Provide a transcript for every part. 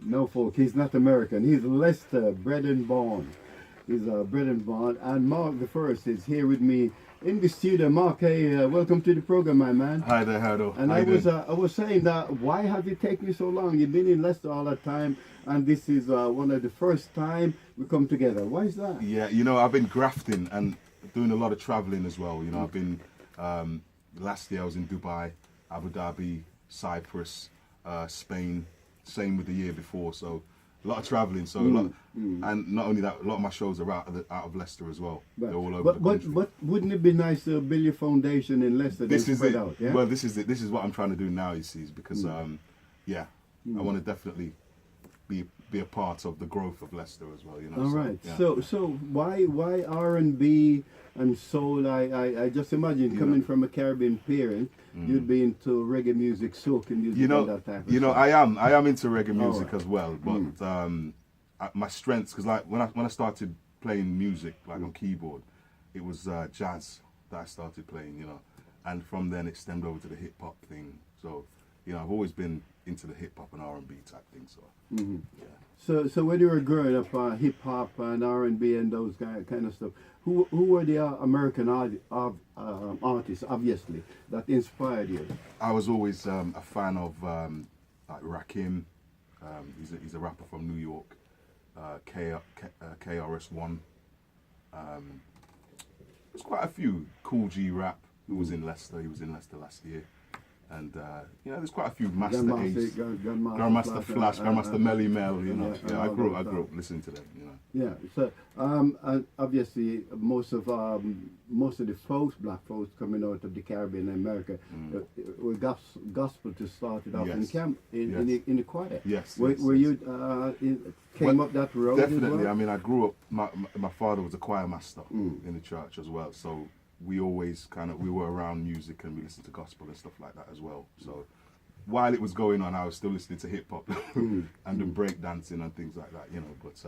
No, folk, he's not American. He's Leicester, bred and born. He's bred and born. And Mark the First is here with me in the studio. Mark, hey, welcome to the program, my man. Hi there, Herdle. And I was saying that why has it taken you so long? You've been in Leicester all the time, and this is one of the first time we come together. Why is that? Yeah, I've been grafting and doing a lot of traveling as well. I've been, last year I was in Dubai, Abu Dhabi, Cyprus, Spain, same with the year before. So a lot of traveling. So and not only that, a lot of my shows are out of Leicester as well. Right. They're all over the country. But wouldn't it be nice to build your foundation in Leicester? This is it. Out, yeah? Well, this is it. This is what I'm trying to do now. You see, because I want to definitely be a part of the growth of Leicester as well. All right. Yeah. So why R&B and soul? I just imagine coming from a Caribbean parent, you'd be into reggae music, soca music, and that type of stuff. I am into reggae music as well, but my strengths, because like when I started playing music like on keyboard, it was jazz that I started playing, and from then it stemmed over to the hip hop thing. So I've always been into the hip hop and R&B type thing. So yeah. So when you were growing up, hip hop and R&B and those kind of stuff, who were the American artists, obviously, that inspired you? I was always a fan of like Rakim. He's a rapper from New York. KRS-One. There's quite a few. Cool G Rap, who was in Leicester. He was in Leicester last year. And there's quite a few. Master Ace, Grandmaster Flash, Grandmaster Melly Mel. I grew up listening to them. Yeah. So and obviously most of the folks, black folks coming out of the Caribbean and America, were gospel to start it off in camp in the choir. Yes. Were you came up that road? Definitely. As well? I mean, I grew up. My father was a choir master in the church as well. So we always we were around music and we listened to gospel and stuff like that as well. So while it was going on, I was still listening to hip hop and then break dancing and things like that, But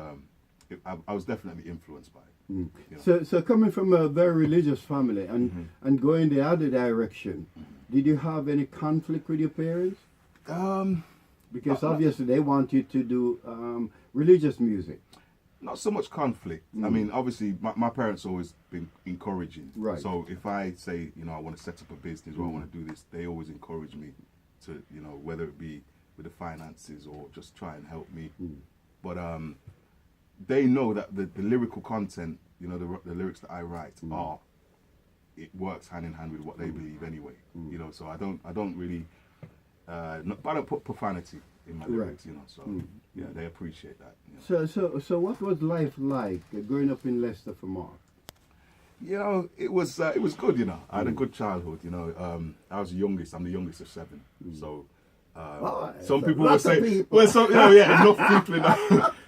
I was definitely influenced by it. So coming from a very religious family and going the other direction, did you have any conflict with your parents? Because obviously they want you to do religious music. Not so much conflict. I mean, obviously, my parents always been encouraging. Right. So if I say, I want to set up a business or I want to do this, they always encourage me to, whether it be with the finances or just try and help me. But they know that the lyrical content, the lyrics that I write it works hand in hand with what they believe anyway. So I don't really, I don't put profanity in my lyrics, so yeah, they appreciate that. So what was life like growing up in Leicester for Mark? It was good. I had a good childhood. I was the youngest. I'm the youngest of 7. So some people would say, enough people.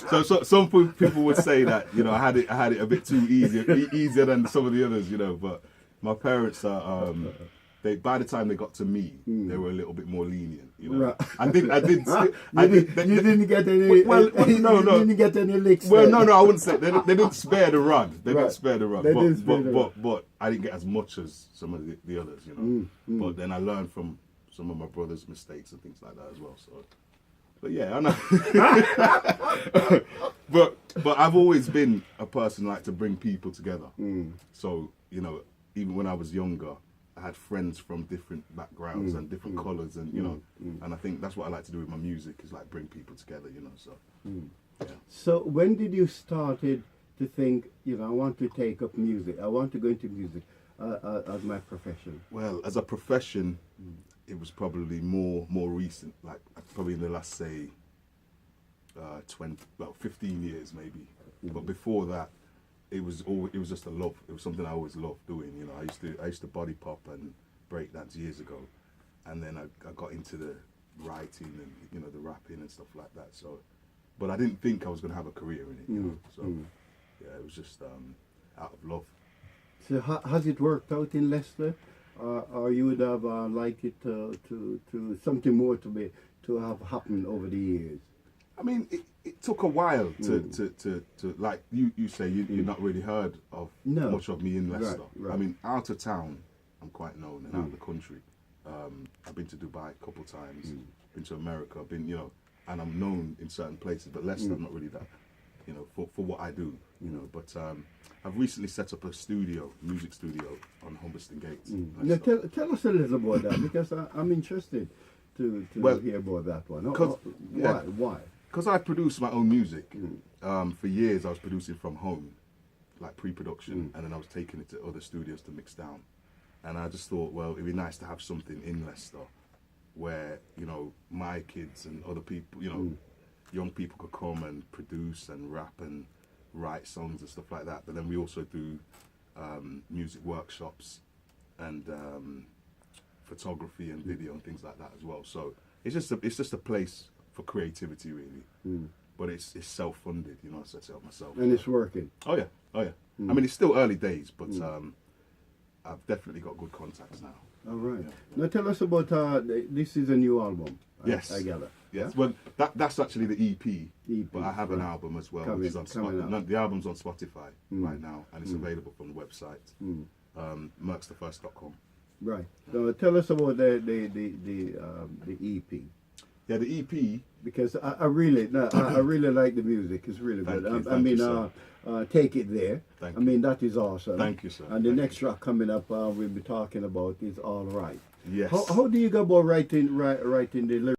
So some people would say that I had it a bit too easier than some of the others. But my parents are. By the time they got to me, they were a little bit more lenient. Right. I did. You didn't get any. No. You didn't get any licks. Well, no, I wouldn't say they didn't spare the rod. They didn't spare the rod. But I didn't get as much as some of the others. But then I learned from some of my brother's mistakes and things like that as well. So, but yeah, I know. but I've always been a person like to bring people together. So even when I was younger, I had friends from different backgrounds and different colours, and and I think that's what I like to do with my music is like bring people together, So. Yeah. So when did you started to think, I want to take up music? I want to go into music as my profession. Well, as a profession, it was probably more recent, like probably in the last 15 years maybe. But before that, it was just a love. It was something I always loved doing. I used to body pop and break dance years ago, and then I got into the writing and the rapping and stuff like that. So, but I didn't think I was going to have a career in it. So yeah, it was just out of love. So has it worked out in Leicester, or you would have liked it to something more to have happened over the years? I mean, it took a while to like you say, you've not really heard of much of me in Leicester. Right. I mean, out of town, I'm quite known, and out of the country, I've been to Dubai a couple times, been to America, been, you know, and I'm known in certain places, but Leicester, I'm not really that, you know, for what I do, you know. But I've recently set up a music studio on Humberston Gate. Now tell us a little about that, because I'm interested to hear about that one. Why? Because I produce my own music. For years I was producing from home, like pre-production, and then I was taking it to other studios to mix down. And I just thought, well, it'd be nice to have something in Leicester where, you know, my kids and other people, you know, young people could come and produce and rap and write songs and stuff like that. But then we also do music workshops and photography and video and things like that as well. So it's just a place for creativity, really. But it's self-funded, you know, so I set it up myself. And it's working. Oh yeah. I mean, it's still early days, but I've definitely got good contacts now. All right. Yeah. Now tell us about this is a new album. Yes. I gather. Yes. Well, that's actually the EP. But I have an album as well, which is on Spotify. The album's on Spotify right now, and it's available from the website, Mercz The1st.com. Right. So tell us about the EP. Yeah, the EP. Because I really like the music. It's really good. Thank you, Take It There. Thank I mean, that is awesome. Thank you, sir. And the next track coming up we'll be talking about is All Right. Yes. How do you go about writing the lyrics?